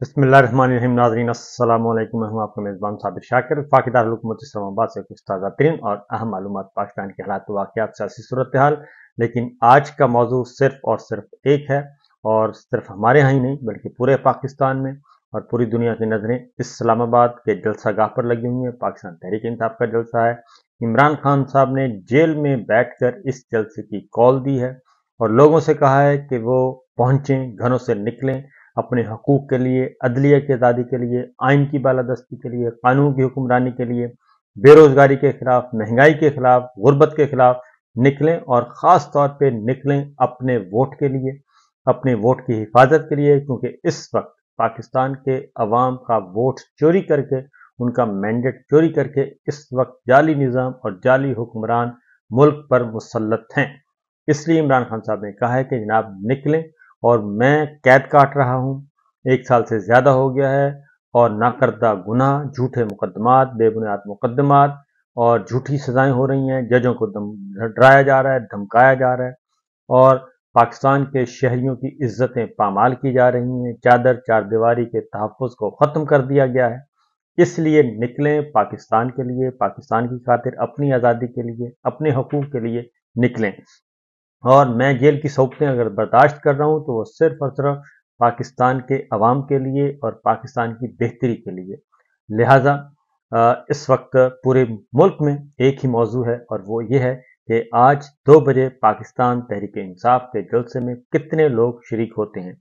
बिस्मिल्लाहिर्रहमानिर्रहीम। नाज़रीन अस्सलाम वालेकुम। मैं हूं आपका मेज़बान साबिर शाकिर। वफाकी दारुल हुकूमत इस्लामाबाद से कुछ ताज़ा तरीन और अहम मालूमात पाकिस्तान के हालात वाक़यात सियासी सूरत हाल। लेकिन आज का मौजू सिर्फ और सिर्फ एक है, और सिर्फ हमारे यहाँ ही नहीं बल्कि पूरे पाकिस्तान में और पूरी दुनिया की नज़रें इस्लामाबाद के जलसागाह पर लगी हुई हैं। पाकिस्तान तहरीक इंसाफ का जलसा है। इमरान खान साहब ने जेल में बैठकर इस जलसे की कॉल दी है और लोगों से कहा है कि वो पहुंचें, घरों से निकलें, अपने हकूक के लिए, अदलिया की आज़ादी के लिए, आइन की बालादस्ती के लिए, कानून की हुक्मरानी के लिए, बेरोजगारी के खिलाफ, महंगाई के खिलाफ, गुर्बत के खिलाफ निकलें, और ख़ास तौर पे निकलें अपने वोट के लिए, अपने वोट की हिफाजत के लिए, क्योंकि इस वक्त पाकिस्तान के अवाम का वोट चोरी करके, उनका मैंडेट चोरी करके इस वक्त जाली निज़ाम और जाली हुक्मरान मुल्क पर मुसल्लत हैं। इसलिए इमरान खान साहब ने कहा है कि जनाब निकलें, और मैं कैद काट रहा हूं, 1 साल से ज्यादा हो गया है, और नाकर्दा गुनाह, झूठे मुकदमात, बेबुनियाद मुकदमात और झूठी सजाएं हो रही हैं। जजों को डराया जा रहा है, धमकाया जा रहा है, और पाकिस्तान के शहरियों की इज्जतें पामाल की जा रही हैं। चादर चारदीवारी के तहफ़्फ़ुज़ को ख़त्म कर दिया गया है। इसलिए निकलें, पाकिस्तान के लिए, पाकिस्तान की खातिर, अपनी आज़ादी के लिए, अपने हकूक़ के लिए निकलें। और मैं जेल की सौकतें अगर बर्दाश्त कर रहा हूं तो वो सिर्फ और सिर्फ पाकिस्तान के अवाम के लिए और पाकिस्तान की बेहतरी के लिए। लिहाजा इस वक्त पूरे मुल्क में एक ही मौजू है, और वो ये है कि आज 2 बजे पाकिस्तान तहरीक इंसाफ के जलसे में कितने लोग शरीक होते हैं।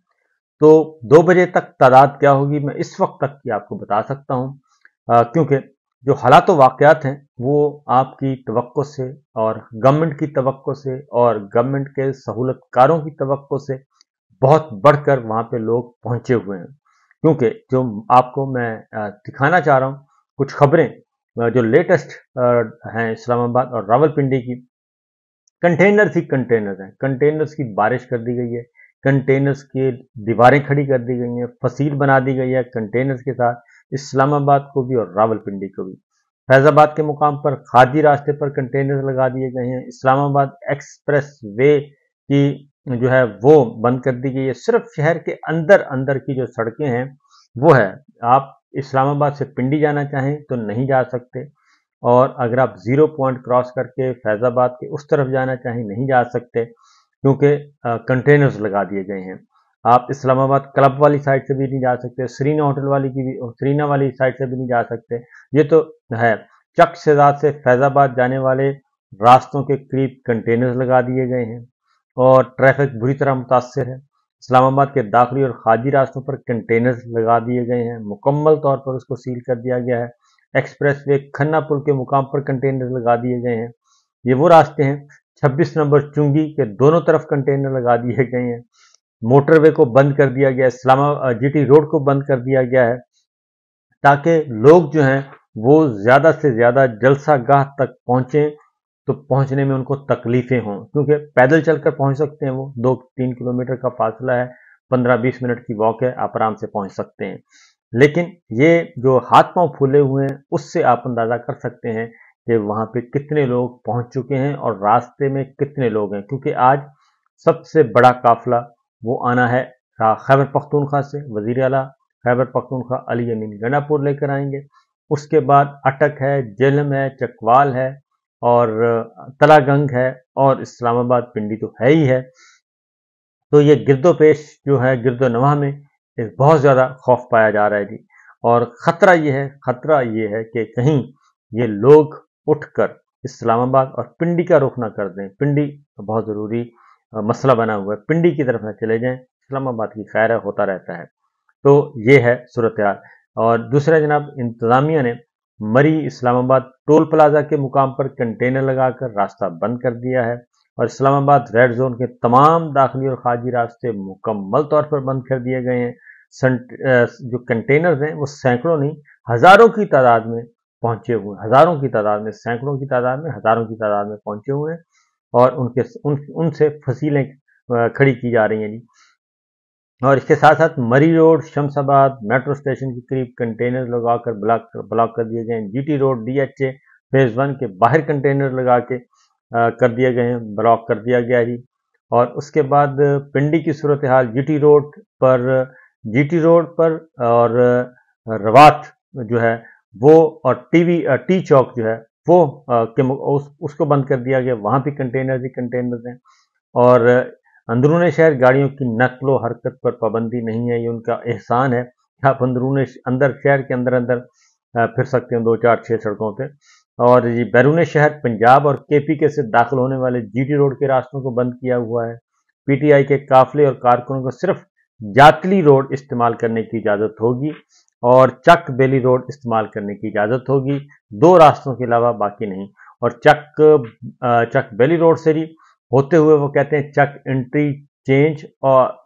तो 2 बजे तक तादाद क्या होगी मैं इस वक्त तक की आपको बता सकता हूं, क्योंकि जो हालात वाक़यात हैं वो आपकी तवक्को से और गवर्नमेंट की तवक्को से और गवर्नमेंट के सहूलतकारों की तवक्को से बहुत बढ़कर वहाँ पे लोग पहुँचे हुए हैं। क्योंकि जो आपको मैं दिखाना चाह रहा हूँ, कुछ खबरें जो लेटेस्ट हैं इस्लामाबाद और रावलपिंडी की। कंटेनर्स ही कंटेनर हैं, कंटेनर्स की बारिश कर दी गई है, कंटेनर्स की दीवारें खड़ी कर दी गई हैं, फसील बना दी गई है कंटेनर्स के साथ, इस्लामाबाद को भी और रावलपिंडी को भी। फैजाबाद के मुकाम पर खादी रास्ते पर कंटेनर लगा दिए गए हैं। इस्लामाबाद एक्सप्रेस वे की जो है वो बंद कर दी गई है। सिर्फ शहर के अंदर अंदर की जो सड़कें हैं वो है, आप इस्लामाबाद से पिंडी जाना चाहें तो नहीं जा सकते, और अगर आप जीरो पॉइंट क्रॉस करके फैजाबाद के उस तरफ जाना चाहें नहीं जा सकते, क्योंकि कंटेनर्स लगा दिए गए हैं। आप इस्लामाबाद क्लब वाली साइड से भी नहीं जा सकते, सरीना होटल वाली की भी, सरीना वाली साइड से भी नहीं जा सकते। ये तो है। चक शेजाद से फैजाबाद जाने वाले रास्तों के करीब कंटेनर्स लगा दिए गए हैं, और ट्रैफिक बुरी तरह मुतासर है। इस्लामाबाद के दाखिली और खादी रास्तों पर कंटेनर्स लगा दिए गए हैं, मुकम्मल तौर पर उसको सील कर दिया गया है। एक्सप्रेस वे खन्ना पुल के मुकाम पर कंटेनर लगा दिए गए हैं। ये वो रास्ते हैं। 26 नंबर चुंगी के दोनों तरफ कंटेनर लगा दिए गए हैं। मोटरवे को बंद कर दिया गया है, इस्लामाबाद जीटी रोड को बंद कर दिया गया है, ताकि लोग जो हैं वो ज्यादा से ज्यादा जलसागाह तक पहुंचे, तो पहुंचने में उनको तकलीफें हों, क्योंकि पैदल चलकर पहुंच सकते हैं, वो 2-3 किलोमीटर का फासला है, 15-20 मिनट की वॉक है, आप आराम से पहुंच सकते हैं। लेकिन ये जो हाथ पांव फूले हुए हैं उससे आप अंदाजा कर सकते हैं कि वहां पे कितने लोग पहुंच चुके हैं और रास्ते में कितने लोग हैं, क्योंकि आज सबसे बड़ा काफिला वो आना है खैबर पख्तूनख्वा से। वजीर आला खैबर पख्तूनख्वा अली अमीन गंडापुर लेकर आएंगे। उसके बाद अटक है, जेलम है, चकवाल है, और तलागंग है, और इस्लामाबाद पिंडी तो है ही है। तो ये गिरदोपेश जो है, गिरदो नवाह में बहुत ज्यादा खौफ पाया जा रहा है जी। और खतरा ये है कि कहीं ये लोग उठकर इस्लामाबाद और पिंडी का रुख ना कर दें। पिंडी बहुत जरूरी मसला बना हुआ है, पिंडी की तरफ ना चले जाएं। इस्लामाबाद की खैर होता रहता है। तो ये है सूरत हाल। और दूसरा जनाब, इंतजामिया ने मरी इस्लामाबाद टोल प्लाजा के मुकाम पर कंटेनर लगाकर रास्ता बंद कर दिया है, और इस्लामाबाद रेड जोन के तमाम दाखिली और खारजी रास्ते मुकम्मल तौर पर बंद कर दिए गए हैं। जो कंटेनर्स हैं वो सैकड़ों नहीं, हजारों की तादाद में पहुंचे हुए, हजारों की तादाद में, सैकड़ों की तादाद में, हजारों की तादाद में पहुंचे हुए हैं, और उनसे फसीलें खड़ी की जा रही हैं जी। और इसके साथ साथ मरी रोड, शमशाबाद मेट्रो स्टेशन के करीब कंटेनर लगाकर ब्लॉक कर दिए गए हैं। जीटी रोड, डीएचए फेज 1 के बाहर कंटेनर लगा के कर दिए गए हैं, ब्लॉक कर दिया गया जी। और उसके बाद पिंडी की सूरत हाल, जीटी रोड पर जीटी रोड पर और रवात जो है वो, और टी चौक जो है वो उसको बंद कर दिया गया। वहां भी कंटेनर ही कंटेनर हैं। और अंदरूनी शहर गाड़ियों की नक्लो हरकत पर पाबंदी नहीं है, ये उनका एहसान है। आप अंदरूनी अंदर शहर के अंदर अंदर फिर सकते हैं 2 4 6 सड़कों पे। और ये बैरून शहर पंजाब और केपी से दाखिल होने वाले जीटी रोड के रास्तों को बंद किया हुआ है। पीटीआई के काफिले और कारकुनों को सिर्फ जातली रोड इस्तेमाल करने की इजाजत होगी और चक बेली रोड इस्तेमाल करने की इजाजत होगी, 2 रास्तों के अलावा बाकी नहीं। और चक बेली रोड से ही होते हुए वो कहते हैं चक इंटरचेंज, और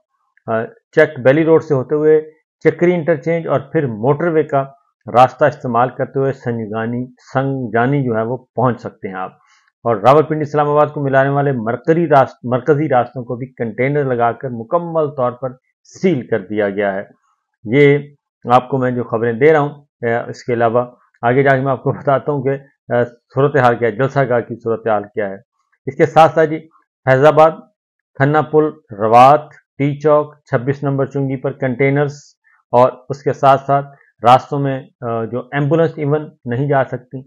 चक बेली रोड से होते हुए चक्री इंटरचेंज, और फिर मोटरवे का रास्ता इस्तेमाल करते हुए संगजानी जो है वो पहुंच सकते हैं आप। और रावलपिंडी इस्लामाबाद को मिलाने वाले मरकजी रास्तों को भी कंटेनर लगाकर मुकम्मल तौर पर सील कर दिया गया है। ये आपको मैं जो खबरें दे रहा हूँ, इसके अलावा आगे जाके मैं आपको बताता हूँ कि सूरत हाल क्या है, जलसागाह की सूरत हाल क्या है। इसके साथ साथ जी फैजाबाद, खन्ना पुल, रवात, टी चौक, 26 नंबर चुंगी पर कंटेनर्स, और उसके साथ साथ रास्तों में जो एम्बुलेंस इवन नहीं जा सकती।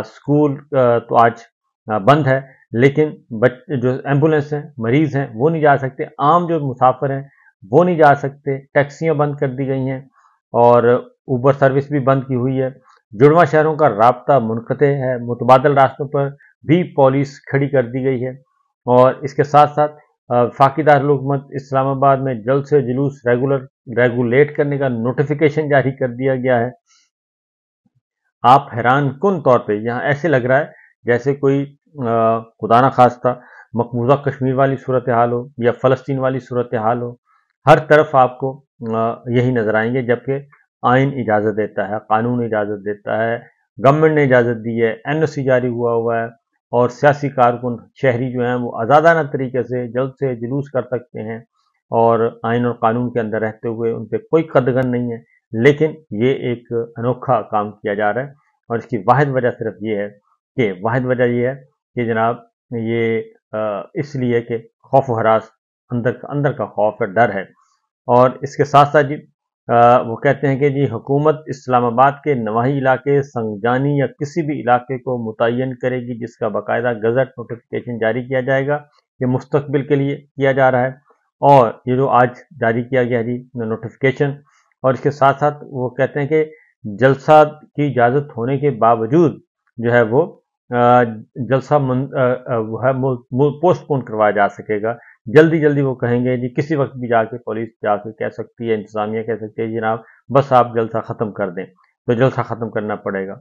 स्कूल तो आज बंद है, लेकिन जो एम्बुलेंस हैं, मरीज हैं, वो नहीं जा सकते। आम जो मुसाफिर हैं वो नहीं जा सकते। टैक्सियां बंद कर दी गई हैं और ऊबर सर्विस भी बंद की हुई है। जुड़वा शहरों का राब्ता मुनक़ते है। मुतबादल रास्तों पर भी पुलिस खड़ी कर दी गई है। और इसके साथ साथ फाकी दारुल हुकूमत इस्लामाबाद में जल्द से जुलूस रेगुलेट करने का नोटिफिकेशन जारी कर दिया गया है। आप हैरान कुन तौर पे यहाँ ऐसे लग रहा है जैसे कोई खुदा ना खास्ता मकबूजा कश्मीर वाली सूरत हाल हो या फ़लस्तीन वाली सूरत हाल हो। हर तरफ आपको यही नजर आएंगे, जबकि आइन इजाज़त देता है, कानून इजाज़त देता है, गवर्नमेंट ने इजाज़त दी है, एनओसी जारी हुआ है, और सियासी कारकुन शहरी जो हैं वो आज़ादाना तरीके से जल्द से जुलूस कर सकते हैं और आइन और कानून के अंदर रहते हुए उन पर कोई कदगन नहीं है। लेकिन ये एक अनोखा काम किया जा रहा है, और इसकी वाहिद वजह सिर्फ ये है कि जनाब ये इसलिए कि खौफ व हरास, अंदर का खौफ है, डर है। और इसके साथ साथ जी वो कहते हैं कि जी हुकूमत इस्लामाबाद के नवाही इलाके, संगजानी या किसी भी इलाके को मुतय्यन करेगी जिसका बाकायदा गजट नोटिफिकेशन जारी किया जाएगा। ये मुस्तकबिल के लिए किया जा रहा है, और ये जो आज जारी किया गया जी नोटिफिकेशन। और इसके साथ साथ वो कहते हैं कि जलसा की इजाज़त होने के बावजूद जो है वो जलसा वो है पोस्टपोन करवाया जा सकेगा। जल्दी वो कहेंगे जी, किसी वक्त भी जाके पुलिस जाके कह सकती है, इंतजामिया कह सकती है जनाब बस आप जलसा ख़त्म कर दें, तो जलसा ख़त्म करना पड़ेगा।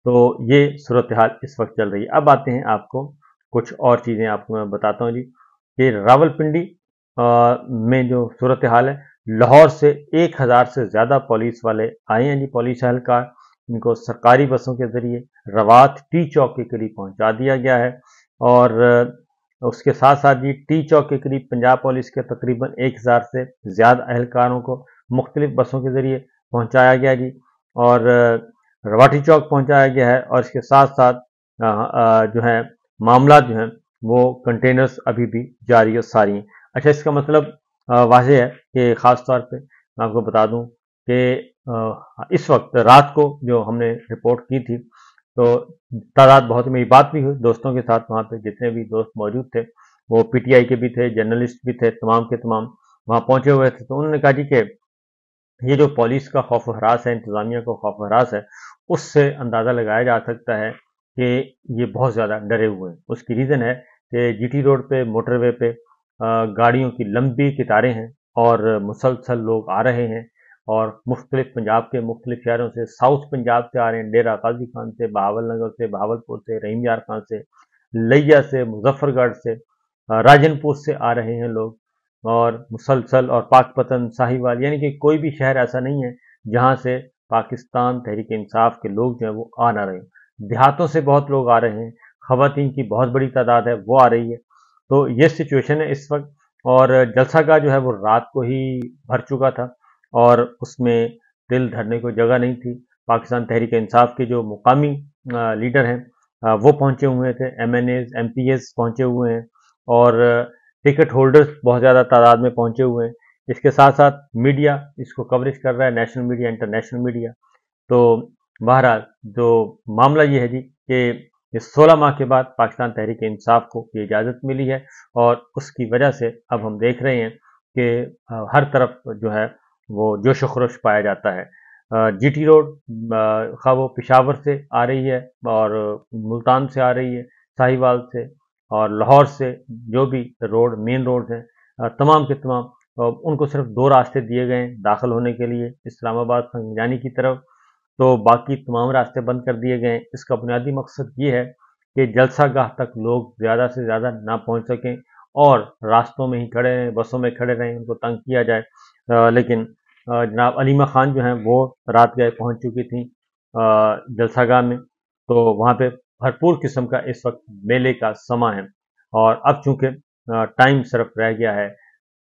तो ये सूरत हाल इस वक्त चल रही है। अब आते हैं आपको कुछ और चीज़ें आपको मैं बताता हूँ जी कि रावलपिंडी में जो सूरत हाल है, लाहौर से 1000 से ज़्यादा पुलिस वाले आए हैं जी, पुलिस एहलकार। इनको सरकारी बसों के ज़रिए रवात टी चौक के करीब पहुंचा दिया गया है। और उसके साथ साथ जी टी चौक के करीब पंजाब पुलिस के तकरीबन 1000 से ज़्यादा एहलकारों को मुख्तलिफ बसों के ज़रिए पहुंचाया गया जी, और रवाटी चौक पहुंचाया गया है। और इसके साथ साथ जो है मामला जो है वो कंटेनर्स अभी भी जारी और सारी हैं। अच्छा, इसका मतलब वाज़ेह है कि ख़ास तौर पे मैं आपको बता दूं कि इस वक्त रात को जो हमने रिपोर्ट की थी, तो तादाद बहुत, मेरी बात भी हुई दोस्तों के साथ, वहाँ पे जितने भी दोस्त मौजूद थे वो पीटीआई के भी थे, जर्नलिस्ट भी थे, तमाम के तमाम वहाँ पहुंचे हुए थे। तो उन्होंने कहा जी कि ये जो पुलिस का खौफ हरास है, इंतजामिया का खौफ हरास है, उससे अंदाज़ा लगाया जा सकता है कि ये बहुत ज़्यादा डरे हुए हैं। उसकी रीज़न है कि जीटी रोड पे, मोटरवे पे गाड़ियों की लंबी कतारें हैं और मुसलसल लोग आ रहे हैं, और मुख्तलिफ पंजाब के मुख्तलिफ शहरों से, साउथ पंजाब से आ रहे हैं, डेरा गाजी खान से, बहावलनगर से, बहावलपुर से, रहीम यार खान से, लिया से, मुजफ्फरगढ़ से, राजनपुर से आ रहे हैं लोग, और मुसलसल, और पाकपतन, साहिवाल, यानी कि कोई भी शहर ऐसा नहीं है जहां से पाकिस्तान तहरीक इंसाफ के लोग जो है वो आ ना रहे। देहातों से बहुत लोग आ रहे हैं, खवातीन की बहुत बड़ी तादाद है वो आ रही है। तो ये सिचुएशन है इस वक्त। और जलसागाह जो है वो रात को ही भर चुका था, और उसमें दिल धरने को जगह नहीं थी। पाकिस्तान तहरीक इंसाफ के जो मुकामी लीडर हैं वो पहुंचे हुए थे, MNAs MPs पहुंचे हुए हैं, और टिकट होल्डर्स बहुत ज़्यादा तादाद में पहुंचे हुए हैं। इसके साथ साथ मीडिया इसको कवरेज कर रहा है, नेशनल मीडिया, इंटरनेशनल मीडिया। तो बहरहाल जो मामला ये है जी कि इस 16 माह के बाद पाकिस्तान तहरीक इंसाफ को ये इजाज़त मिली है और उसकी वजह से अब हम देख रहे हैं कि हर तरफ जो है वो जोश खरोश पाया जाता है। जीटी रोड खा वो पिशावर से आ रही है और मुल्तान से आ रही है, साहिवाल से और लाहौर से, जो भी रोड मेन रोड हैं तमाम के तमाम उनको सिर्फ 2 रास्ते दिए गए हैं दाखिल होने के लिए इस्लामाबाद संगजानी की तरफ। तो बाकी तमाम रास्ते बंद कर दिए गए हैं। इसका बुनियादी मकसद ये है कि जलसा गाह तक लोग ज़्यादा से ज़्यादा ना पहुंच सकें और रास्तों में ही खड़े रहें, बसों में खड़े रहें, उनको तंग किया जाए। लेकिन जनाब अलीमा खान जो हैं वो रात गए पहुंच चुकी थी जलसा गाह में, तो वहाँ पे भरपूर किस्म का इस वक्त मेले का समा है। और अब चूंकि टाइम सिर्फ रह गया है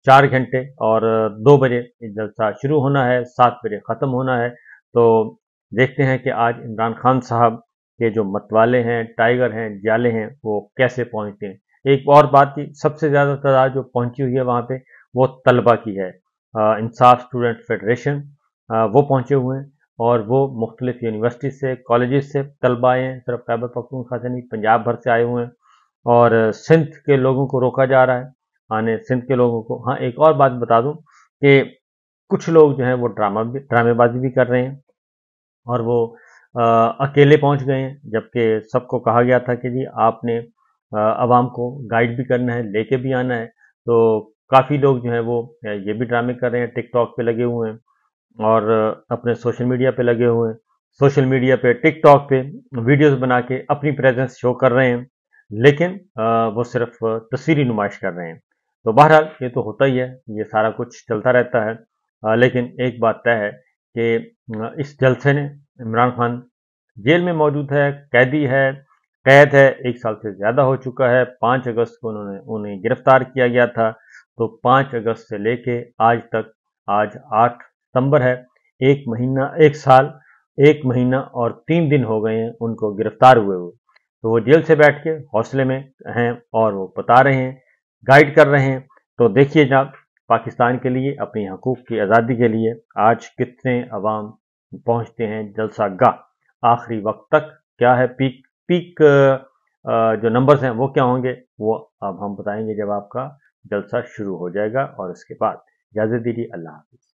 4 घंटे और 2 बजे जलसा शुरू होना है, 7 बजे ख़त्म होना है। तो देखते हैं कि आज इमरान खान साहब के जो मतवाले हैं, टाइगर हैं, जाले हैं, वो कैसे पहुंचते हैं। एक और बात की, सबसे ज़्यादा तादाद जो पहुंची हुई है वहाँ पे वो तलबा की है। इंसाफ स्टूडेंट फेडरेशन वो पहुंचे हुए हैं और वो मुख्तलिफ यूनिवर्सिटी से, कॉलेजेस से तलबा आए हैं, सिर्फ खैबर पख्तूनख्वा से नहीं, पंजाब भर से आए हुए हैं। और सिंध के लोगों को रोका जा रहा है आने, सिंध के लोगों को। हाँ, एक और बात बता दूं कि कुछ लोग जो हैं वो ड्रामेबाजी भी कर रहे हैं और वो अकेले पहुंच गए हैं, जबकि सबको कहा गया था कि जी आपने अवाम को गाइड भी करना है, लेके भी आना है। तो काफ़ी लोग जो हैं वो ये भी ड्रामे कर रहे हैं, टिकटॉक पे लगे हुए हैं और अपने सोशल मीडिया पे लगे हुए हैं। सोशल मीडिया पे, टिकटॉक पे वीडियोस बना के अपनी प्रेजेंस शो कर रहे हैं, लेकिन वो सिर्फ तस्वीरी नुमाइश कर रहे हैं। तो बहरहाल ये तो होता ही है, ये सारा कुछ चलता रहता है। लेकिन एक बात तय है कि इस जलसे ने, इमरान खान जेल में मौजूद है, कैदी है, कैद है, 1 साल से ज़्यादा हो चुका है। 5 अगस्त को उन्हें गिरफ्तार किया गया था। तो 5 अगस्त से लेके आज तक, आज 8 सितंबर है, 1 महीना, 1 साल, 1 महीना और 3 दिन हो गए हैं उनको गिरफ्तार हुए। तो वो जेल से बैठ के हौसले में हैं और वो बता रहे हैं, गाइड कर रहे हैं। तो देखिए जनाब, पाकिस्तान के लिए, अपनी हकूक़ की आज़ादी के लिए आज कितने अवाम पहुंचते हैं जलसा गाह। आखिरी वक्त तक क्या है, पीक पीक जो नंबर्स हैं वो क्या होंगे, वो अब हम बताएंगे जब आपका जलसा शुरू हो जाएगा। और उसके बाद इजाज़त दीजिए, अल्लाह हाफ़िज़।